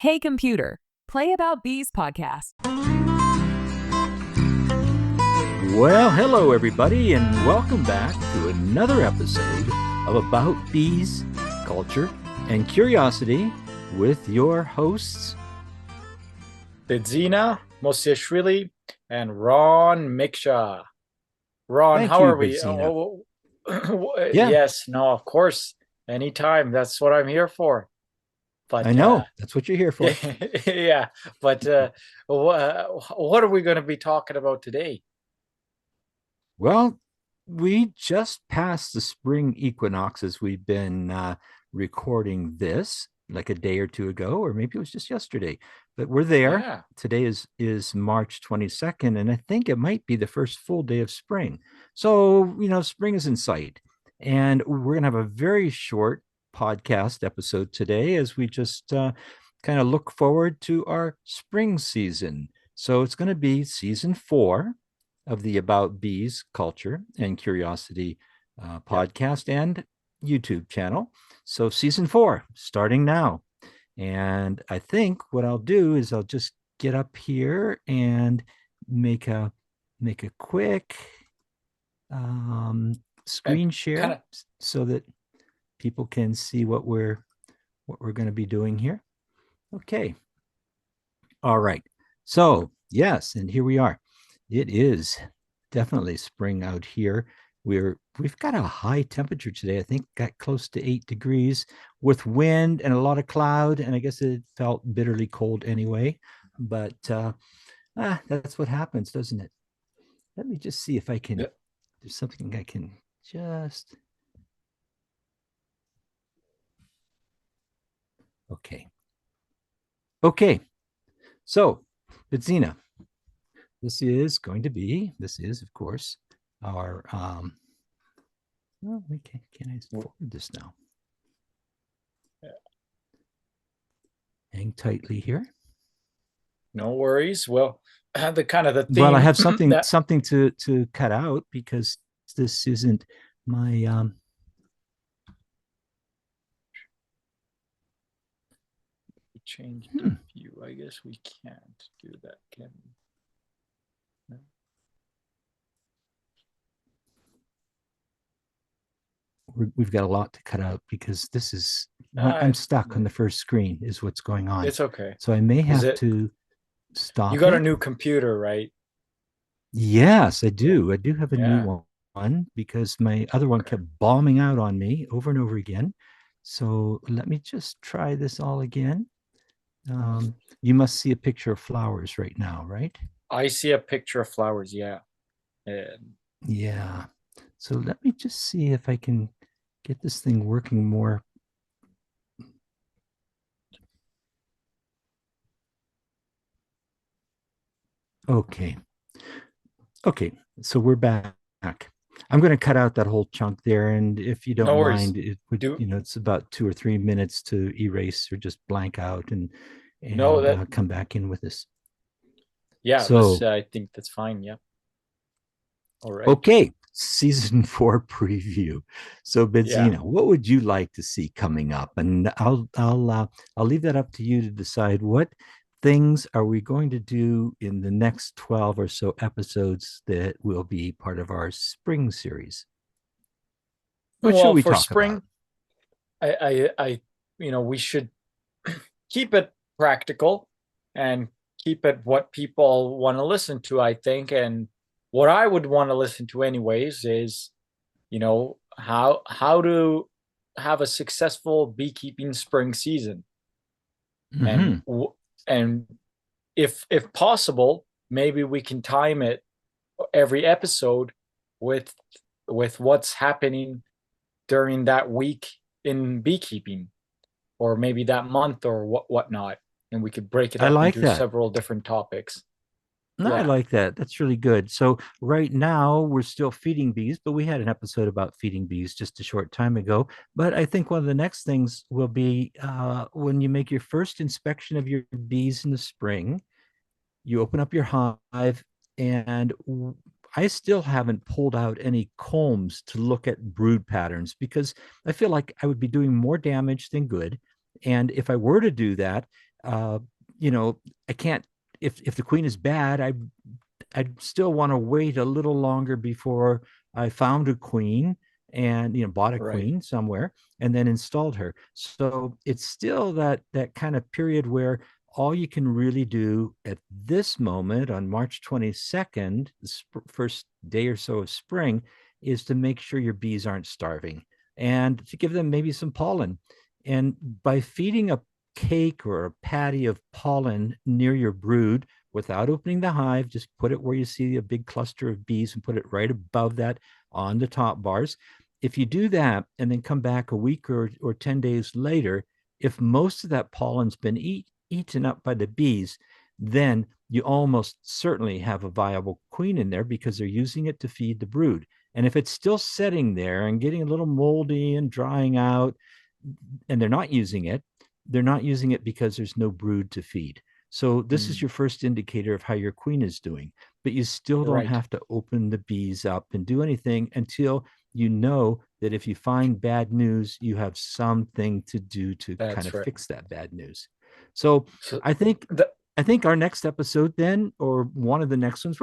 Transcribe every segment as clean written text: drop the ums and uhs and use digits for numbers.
Hey Computer, play About Bees podcast. Well, hello everybody, and welcome back to another episode of About Bees, Culture, and Curiosity with your hosts, Bidzina Mosiashvili and Ron Miksha. Ron, Thank how you, are we? Bidzina. Yeah. Yes, no, of course. Anytime. That's what I'm here for. But I know, that's what you're here for. yeah, but what are we going to be talking about today? Well, we just passed the spring equinox as we've been recording this like a day or two ago, or maybe it was just yesterday, but we're there. Yeah. Today is March 22nd, and I think it might be the first full day of spring. So, spring is in sight, and we're going to have a very short podcast episode today as we just kind of look forward to our spring season. So it's going to be season 4 of the About Bees Culture and Curiosity podcast and YouTube channel. So season 4 starting now. And I think what I'll do is I'll just get up here and make a quick screen share so that people can see what we're going to be doing here. Okay. All right. So yes, and here we are. It is definitely spring out here. We've got a high temperature today. I think got close to 8 degrees with wind and a lot of cloud. And I guess it felt bitterly cold anyway. But that's what happens, doesn't it? Let me just see if I can. There's something I can just. Okay. So, Bidzina, this is, of course, our, can I forward this now? Yeah. Hang tightly here. No worries. Well, the kind of the theme. Well, I have something to cut out because this isn't my, change the view. I guess we can't do that, can we? No. We've got a lot to cut out because this is I'm stuck on the first screen is what's going on. It's okay. So I may have to stop. You got a new computer, right? Yes, I do. I do have a new one because my other one kept bombing out on me over and over again. So let me just try this all again. You must see a picture of flowers right now, right? I see a picture of flowers, yeah. Yeah. So let me just see if I can get this thing working more. Okay. So we're back. I'm going to cut out that whole chunk there, and if you don't mind, it would, it's about 2 or 3 minutes to erase or just blank out and come back in with this. Yeah, so I think that's fine. Yeah. All right. Okay, season 4 preview. So, Bidzina, what would you like to see coming up? And I'll leave that up to you to decide what things are we going to do in the next 12 or so episodes that will be part of our spring series. What should we talk spring, about? We should keep it practical and keep it what people want to listen to, I think. And what I would want to listen to anyways is, how to have a successful beekeeping spring season. Mm-hmm. And if possible, maybe we can time it every episode with what's happening during that week in beekeeping, or maybe that month or whatnot, and we could break it up into several different topics. No, I like that. That's really good. So right now we're still feeding bees, but we had an episode about feeding bees just a short time ago. But I think one of the next things will be when you make your first inspection of your bees in the spring, you open up your hive, and I still haven't pulled out any combs to look at brood patterns because I feel like I would be doing more damage than good. And if I were to do that, you know, I can't, if the queen is bad, I'd still want to wait a little longer before I found a queen and, you know, bought a Right. queen somewhere and then installed her. So it's still that kind of period where all you can really do at this moment on March 22nd, the first day or so of spring, is to make sure your bees aren't starving and to give them maybe some pollen. And by feeding a cake or a patty of pollen near your brood without opening the hive, just put it where you see a big cluster of bees and put it right above that on the top bars. If you do that and then come back a week or 10 days later, if most of that pollen's been eaten up by the bees, then you almost certainly have a viable queen in there because they're using it to feed the brood. And if it's still sitting there and getting a little moldy and drying out, and they're not using it because there's no brood to feed. So this is your first indicator of how your queen is doing, but you still don't Right. have to open the bees up and do anything until you know that if you find bad news, you have something to do to kind That's of right. fix that bad news. So So I think the, I think our next episode then, or one of the next ones,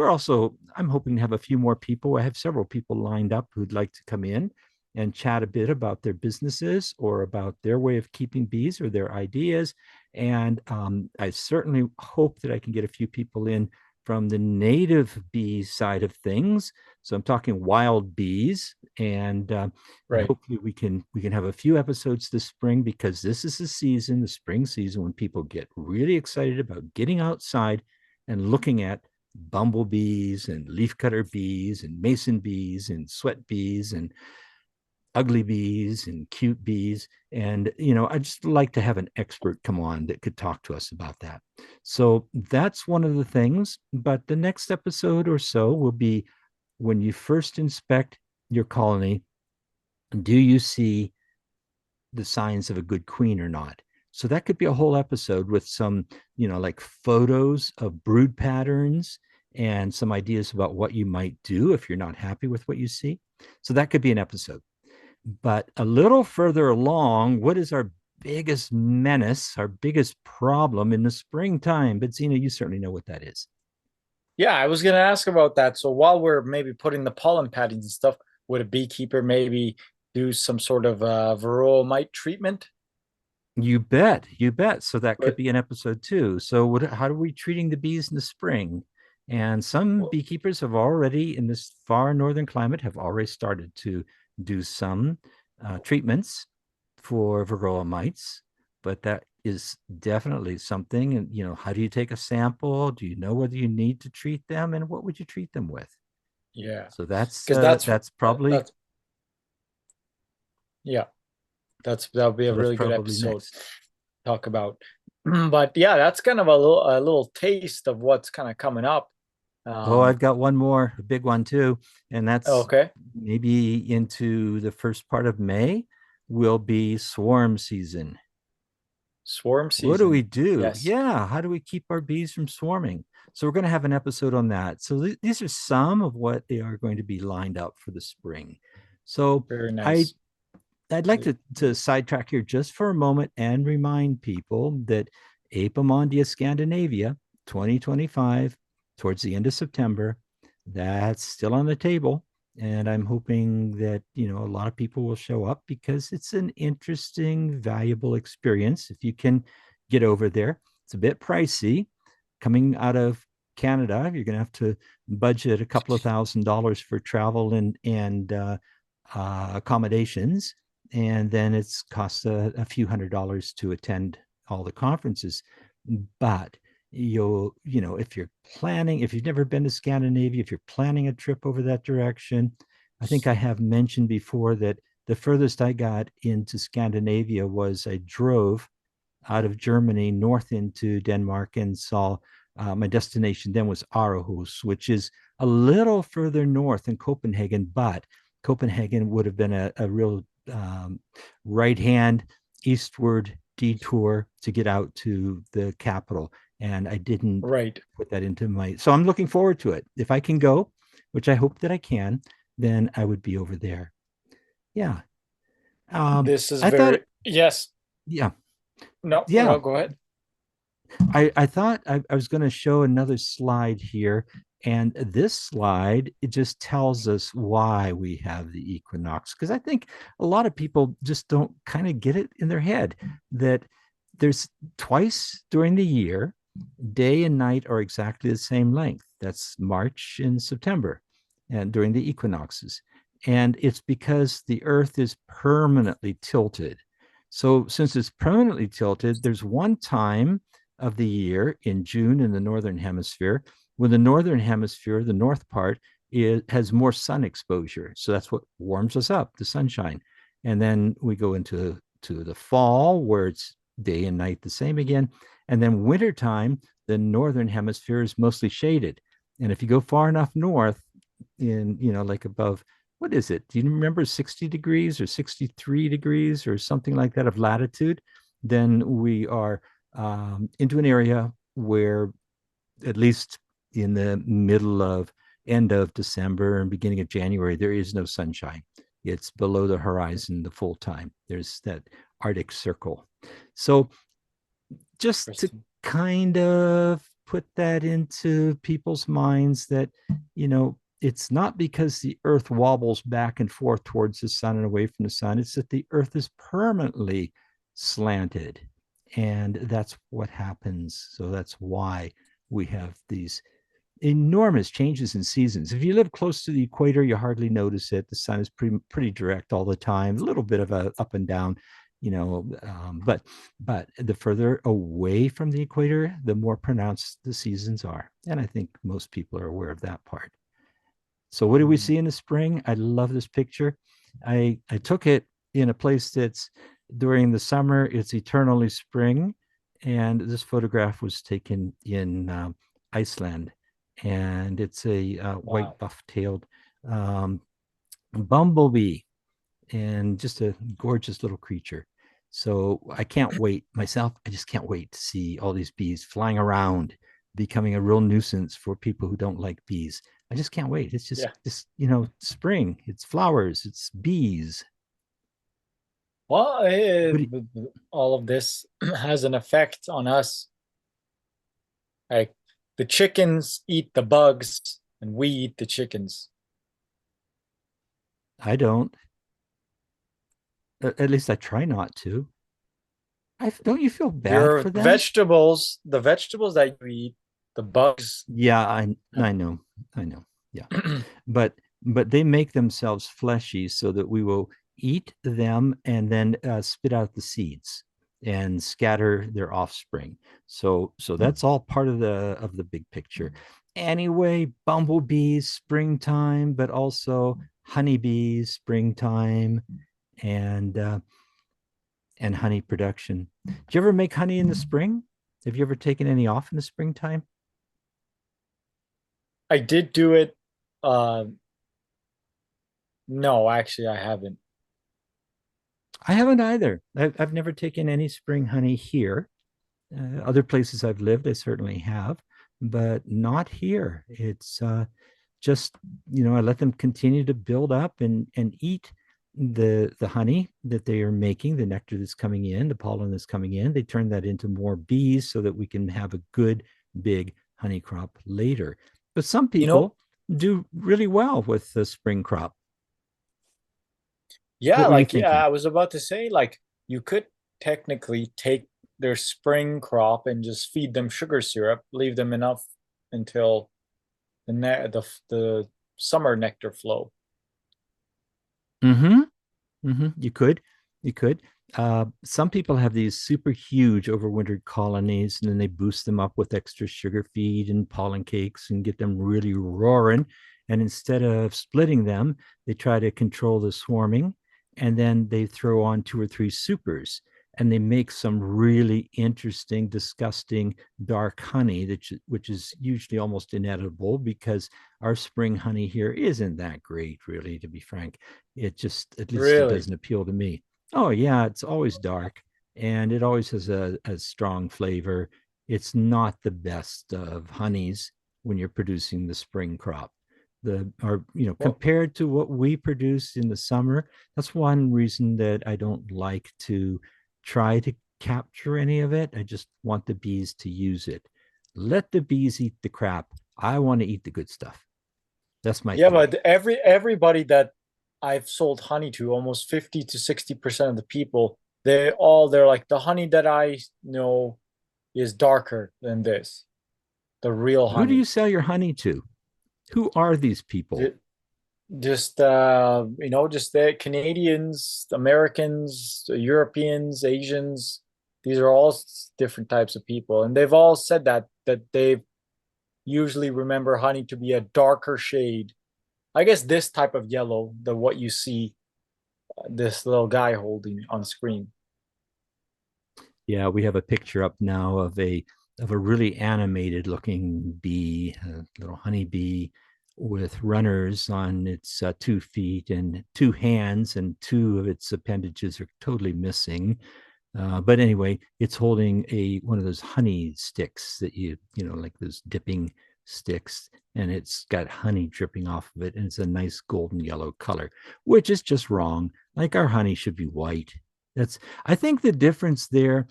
I'm hoping to have a few more people. I have several people lined up who'd like to come in and chat a bit about their businesses or about their way of keeping bees or their ideas. And I certainly hope that I can get a few people in from the native bee side of things. So I'm talking wild bees, and right. hopefully we can have a few episodes this spring, because this is the spring season, when people get really excited about getting outside and looking at bumblebees and leafcutter bees and mason bees and sweat bees and ugly bees and cute bees. And, I just like to have an expert come on that could talk to us about that. So that's one of the things. But the next episode or so will be when you first inspect your colony, do you see the signs of a good queen or not? So that could be a whole episode with some, like photos of brood patterns and some ideas about what you might do if you're not happy with what you see. So that could be an episode. But a little further along, what is our biggest menace, our biggest problem in the springtime? But Zena, you certainly know what that is. Yeah, I was gonna ask about that. So while we're maybe putting the pollen patties and stuff, would a beekeeper maybe do some sort of Varroa mite treatment? You bet, you bet. So that could But be an episode too. So how are we treating the bees in the spring? And some well, beekeepers have already, in this far northern climate, have already started to do some treatments for varroa mites. But that is definitely something. And how do you take a sample? Do you know whether you need to treat them, and what would you treat them with? yeah, So that's because uh, that's probably that's yeah, that'll be a so that's really good probably episode to next. talk about. But yeah, that's kind of a little taste of what's kind of coming up. Oh, Um, I've got one more, a big one too, and that's okay, maybe into the first part of May will be swarm season. swarm What do we season. do? Yes, Yeah, how do we keep our bees from swarming? So we're going to have an episode on that. So these are some of what they are going to be lined up for the spring. So very I nice. I'd like to sidetrack here just for a moment and remind people that Apimondia Scandinavia 2025, towards the end of September, that's still on the table. And I'm hoping that, a lot of people will show up, because it's an interesting, valuable experience. If you can get over there, it's a bit pricey coming out of Canada. You're going to have to budget a couple of $1,000s for travel and accommodations, and then it's cost a few $100s to attend all the conferences. But if you've never been to Scandinavia, if you're planning a trip over that direction, I think I have mentioned before that the furthest I got into Scandinavia was I drove out of Germany north into Denmark and saw my destination then was Aarhus, which is a little further north than Copenhagen, but Copenhagen would have been a real right hand eastward detour to get out to the capital. And I didn't Right. put that into so I'm looking forward to it. If I can go, which I hope that I can, then I would be over there. Yeah. This is I thought, very yes. yeah, No, yeah. no, go ahead. I thought I was going to show another slide here. And this slide, it just tells us why we have the equinox. Because I think a lot of people just don't kind of get it in their head that there's twice during the year, day and night are exactly the same length. That's March and September, and during the equinoxes. And it's because the Earth is permanently tilted. So, since it's permanently tilted, there's one time of the year in June in the northern hemisphere when the northern hemisphere, the north part, has more sun exposure. So that's what warms us up, the sunshine. And then we go into the fall where it's day and night the same again. And then wintertime, the northern hemisphere is mostly shaded. And if you go far enough north, in like above, what is it? Do you remember 60 degrees or 63 degrees or something like that of latitude? Then we are into an area where, at least in the middle of end of December and beginning of January, there is no sunshine. It's below the horizon the full time. There's that Arctic Circle. So just to kind of put that into people's minds that, it's not because the earth wobbles back and forth towards the sun and away from the sun. It's that the earth is permanently slanted. And that's what happens. So that's why we have these enormous changes in seasons. If you live close to the equator, you hardly notice it. The sun is pretty direct all the time, a little bit of a up and down, but the further away from the equator, the more pronounced the seasons are. And I think most people are aware of that part. So what do we see in the spring? I love this picture. I took it in a place that's during the summer, it's eternally spring. And this photograph was taken in Iceland. And it's a white buff-tailed bumblebee, and just a gorgeous little creature. So I can't wait myself. I just can't wait to see all these bees flying around, becoming a real nuisance for people who don't like bees. I just can't wait. It's just, spring. It's flowers. It's bees. Well, all of this has an effect on us. Like the chickens eat the bugs and we eat the chickens. I don't. At least I try not to. Don't you feel bad for them? The vegetables that you eat, the bugs. Yeah, I know. Yeah. but they make themselves fleshy so that we will eat them and then spit out the seeds and scatter their offspring. So that's all part of the big picture. Anyway, bumblebees, springtime, but also honeybees, springtime, and honey production. Do you ever make honey in the spring? Have you ever taken any off in the springtime? I did do it. No, actually, I haven't. I haven't either. I've never taken any spring honey here. Other places I've lived, I certainly have, but not here. It's just, I let them continue to build up and eat the honey that they are making, the nectar that's coming in, the pollen that's coming in. They turn that into more bees so that we can have a good big honey crop later. But some people do really well with the spring crop. Yeah, I was about to say, like, you could technically take their spring crop and just feed them sugar syrup, leave them enough until the summer nectar flow. You could. Some people have these super huge overwintered colonies, and then they boost them up with extra sugar feed and pollen cakes and get them really roaring. And instead of splitting them, they try to control the swarming, and then they throw on 2 or 3 supers, and they make some really interesting, disgusting dark honey, which is usually almost inedible because our spring honey here isn't that great, really, to be frank. It just, at least it doesn't appeal to me. Oh yeah, it's always dark, and it always has a strong flavor. It's not the best of honeys when you're producing the spring crop. Compared to what we produce in the summer, that's one reason that I don't like to try to capture any of it. I just want the bees to use it. Let the bees eat the crap. I want to eat the good stuff. That's my Yeah, theory. but everybody that I've sold honey to, almost 50 to 60% of the people, they're like, the honey that I know is darker than this, the real Who do you honey. sell your honey to? Who are these people? Just just the Canadians, Americans, Europeans, Asians. These are all different types of people, and they've all said that they usually remember honey to be a darker shade. I guess this type of yellow, the what you see this little guy holding on screen. Yeah, we have a picture up now of a really animated looking bee, a little honey bee with runners on its 2 feet and 2 hands, and two of its appendages are totally missing. But anyway, it's holding one of those honey sticks that like those dipping sticks, and it's got honey dripping off of it, and it's a nice golden yellow color, which is just wrong. Like our honey should be white. I think the difference there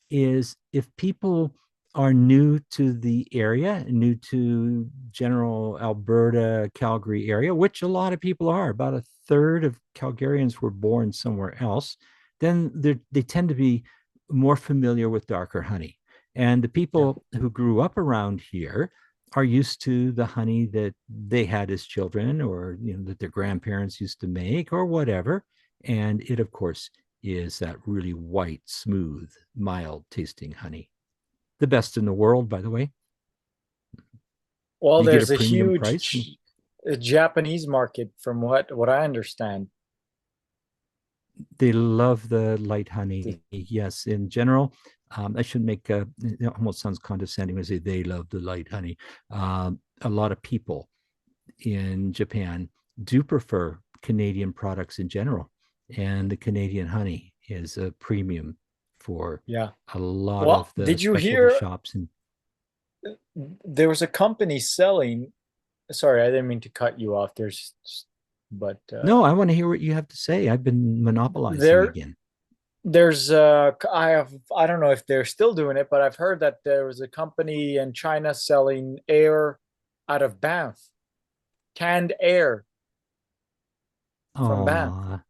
is if people are new to the area, new to general Alberta, Calgary area, which a lot of people are, about a third of Calgarians were born somewhere else, then they tend to be more familiar with darker honey. And the Yeah. people who grew up around here are used to the honey that they had as children, or that their grandparents used to make, or whatever. And it, of course, is that really white, smooth, mild tasting honey. The best in the world, by the way. Well, You get a there's a premium price. huge Japanese market, from what I understand. They love the light honey. Yes, in general. I should make it almost sounds condescending when I say they love the light honey. A lot of people in Japan do prefer Canadian products in general, and the Canadian honey is a premium for Yeah. a lot Well, of the did you specialty hear shops. And there was a company selling? Sorry, I didn't mean to cut you off. But no, I want to hear what you have to say. I've been monopolizing there again. there's I don't know if they're still doing it, but I've heard that there was a company in China selling air out of Banff, canned air from Banff Oh,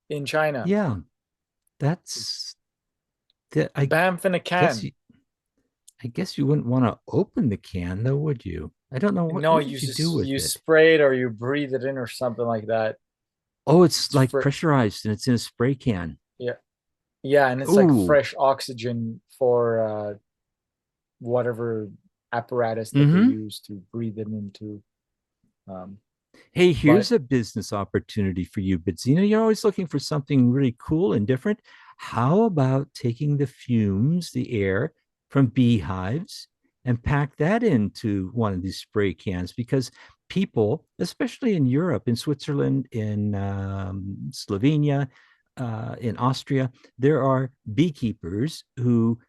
in China. yeah, that's that. Banff in a Guess can. you, I guess you wouldn't want to open the can, though, would you? I don't know No, what you would you do just with you it. spray it or you breathe it in or something like that. Oh, it's It's like fr pressurized and it's in a spray can. Yeah, yeah, and it's like Ooh, fresh oxygen for whatever apparatus that they mm-hmm. use to breathe it into. Um, Hey, but here's a business opportunity for you, Benzina. You're always looking for something really cool and different. How about taking the fumes, the air from beehives, and pack that into one of these spray cans? Because people, especially in Europe, in Switzerland, in Slovenia, in Austria, there are beekeepers who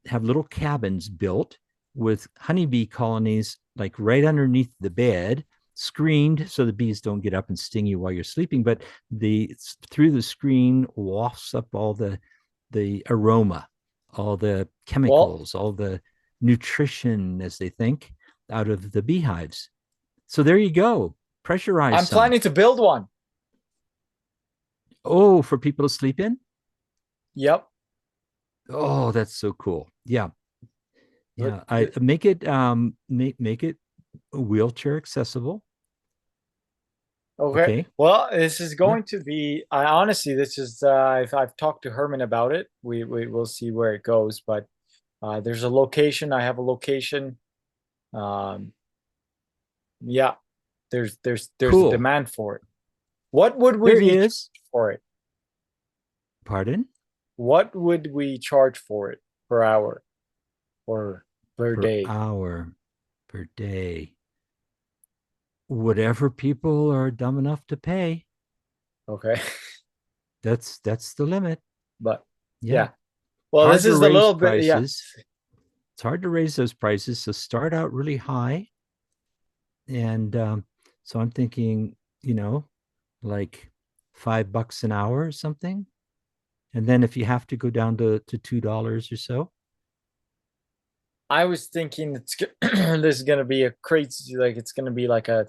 have little cabins built with honeybee colonies like right underneath the bed, screened so the bees don't get up and sting you while you're sleeping, but through the screen wafts up all the aroma, all the well, chemicals, all the nutrition, as they think, out of the beehives. So there you go. Pressurize I'm some. planning to build one. Oh, for people to sleep in. Yep. Oh, that's so cool. Yeah. But Yeah, I make it make it wheelchair accessible. okay. Okay. Well, this is Yeah. going to be. I honestly, this is. I've talked to Herman about it. We will see where it goes, but there's a location. I have a location. Um, yeah. There's a Cool. demand for it. What would we There be is. charged for it? Pardon? What would we charge for it per hour or per Per day? hour, per day. Whatever people are dumb enough to pay. Okay. That's the limit. But Yeah. yeah. Well, this Hard to is the raise little bit. Yeah. prices. It's hard to raise those prices. So start out really high. And so I'm thinking, like $5 an hour or something. And then if you have to go down to $2 or so. I was thinking this is gonna be a crazy, like it's gonna be like a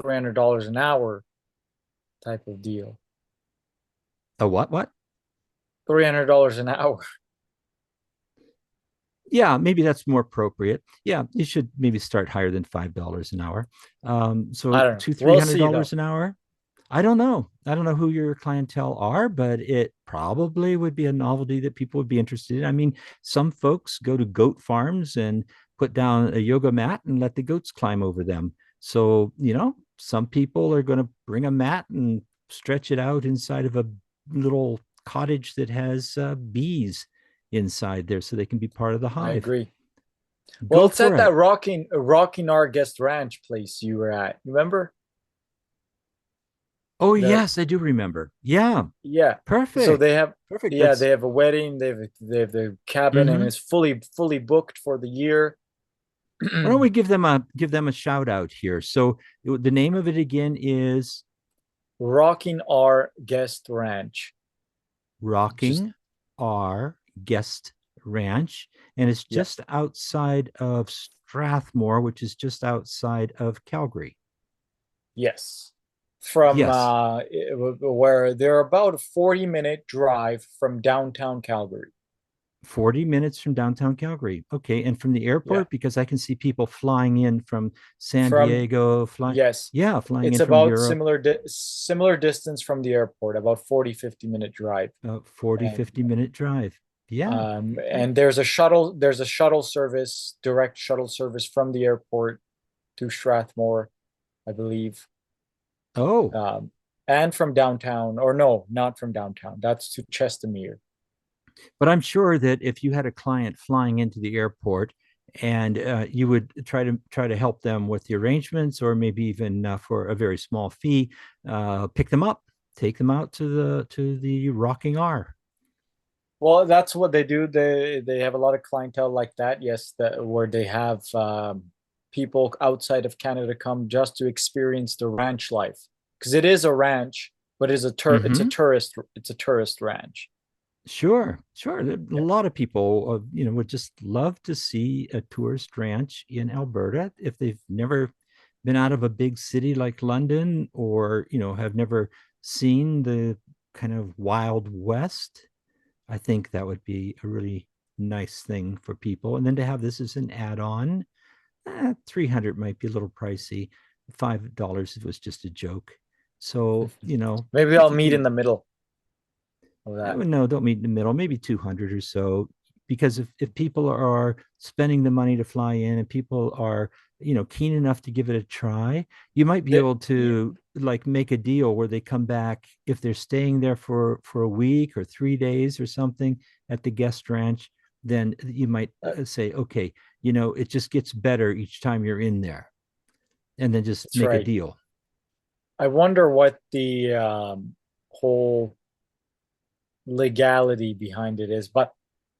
$300 an hour type of deal. A what? $300 an hour. Yeah, maybe that's more appropriate. Yeah, you should maybe start higher than $5 an hour. I So don't know. two, three We'll hundred see though. dollars an hour. I don't know. I don't know who your clientele are, but it probably would be a novelty that people would be interested in. I mean, some folks go to goat farms and put down a yoga mat and let the goats climb over them. So, some people are going to bring a mat and stretch it out inside of a little cottage that has bees inside there so they can be part of the I hive. agree. Well, Go it's at for that it. rocking our guest ranch place you were at. Remember? Oh, The yes, I do remember. Yeah, Yeah. So perfect. they have Perfect. yeah, That's they have a wedding, they have the cabin and mhm. it's fully booked for the year. Why don't we give them a shout out here? So the name of it again is Rocking our guest ranch. Just Rocking Our Guest Ranch, and it's yeah. just outside of Strathmore, which is just outside of Calgary. Yes. From Yes, where they're about a 40-minute drive from downtown Calgary. 40 minutes from downtown Calgary. Okay, and from the Yeah. airport, because I can see people flying in from San From Diego, Yes. flying It's in from about Europe. similar distance from the airport, about 40-50 minute drive. 40, And 50-minute drive. Yeah. and there's a shuttle service, direct shuttle service from the airport to Strathmore, I believe. Oh, And from downtown, or no, not from downtown. That's to Chestermere. but I'm sure that if you had a client flying into the airport and you would try to help them with the arrangements, or maybe even for a very small fee, pick them up, take them out to the Rocking R. Well, that's what they do. They have a lot of clientele like that. Yes, where they have people outside of Canada come just to experience the ranch life, because it is a ranch, but Mm-hmm. it's a tourist ranch. Sure, sure. A Yeah. lot of people, would just love to see a tourist ranch in Alberta if they've never been out of a big city like London, or have never seen the kind of Wild West. I think that would be a really nice thing for people. And then to have this as an add-on, 300 might be a little pricey. $5 if it was just a joke. So, Maybe I'll if you meet in can, the middle of that. no, don't meet in the middle, maybe 200 or so. Because if people are spending the money to fly in and people are, keen enough to give it a try, you might be The- able to like make a deal where they come back if they're staying there for a week or 3 days or something at the guest ranch. Then you might say, okay, it just gets better each time you're in there, and then just that's make a right. deal. I wonder what the whole legality behind it is, but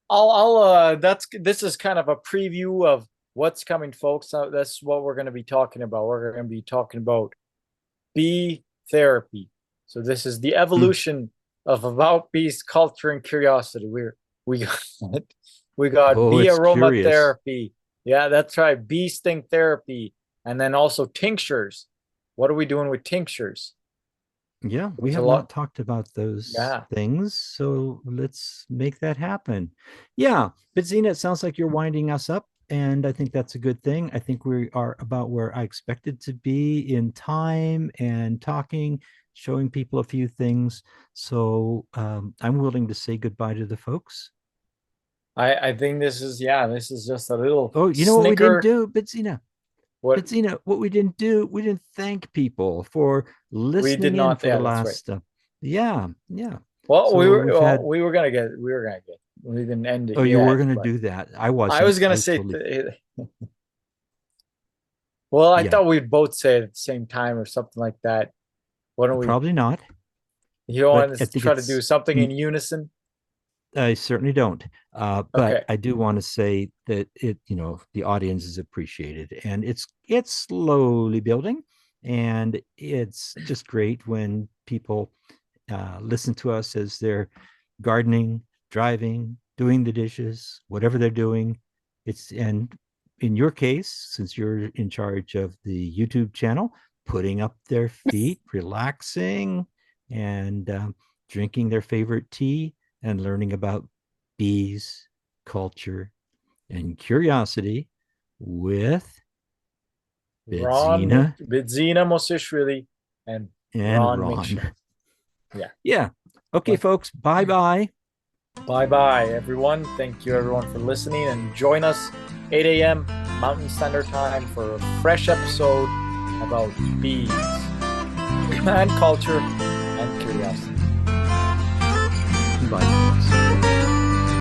I'll this is kind of a preview of what's coming, folks. That's what we're going to be talking about. We're going to be talking about bee therapy. So this is the Hmm. evolution of about bees culture and curiosity. We got we got Oh, bee it's curious. aromatherapy. Yeah, that's right. Bee sting therapy, and then also tinctures. What are we doing with tinctures? Yeah, we There's a have lot. not talked about those Yeah. things, so let's make that happen. Yeah, but Zena, it sounds like you're winding us up, and I think that's a good thing. I think we are about where I expected to be in time and talking, showing people a few things. So I'm willing to say goodbye to the folks. I think this is just a little Oh, you know what we didn't snicker. do, Betsina? What Betsina, what we didn't do, we didn't thank people for we did listening in not. for the Yeah, that's right. last. Yeah, yeah. Well, So we've had. we were gonna get. We didn't end it Oh, you were yet, going to but do that. I I wasn't. was gonna I was say. totally. Well, I Yeah, thought we'd both say it at the same time or something like that. Why don't we? probably not. You want But I us to think try to do it's. something in unison? I certainly don't. But Okay. I do want to say that the audience is appreciated, and it's slowly building, and it's just great when people listen to us as they're gardening, driving, doing the dishes, whatever they're doing. And in your case, since you're in charge of the YouTube channel, putting up their feet, relaxing, and drinking their favorite tea and learning about bees, culture, and curiosity with Bidzina Mosishvili and and Ron. Ron. Yeah. Okay, folks. Bye-bye. Bye-bye, everyone. Thank you, everyone, for listening. And join us 8 a.m. Mountain Standard Time for a fresh episode about bees and culture and curiosity. Bye, folks.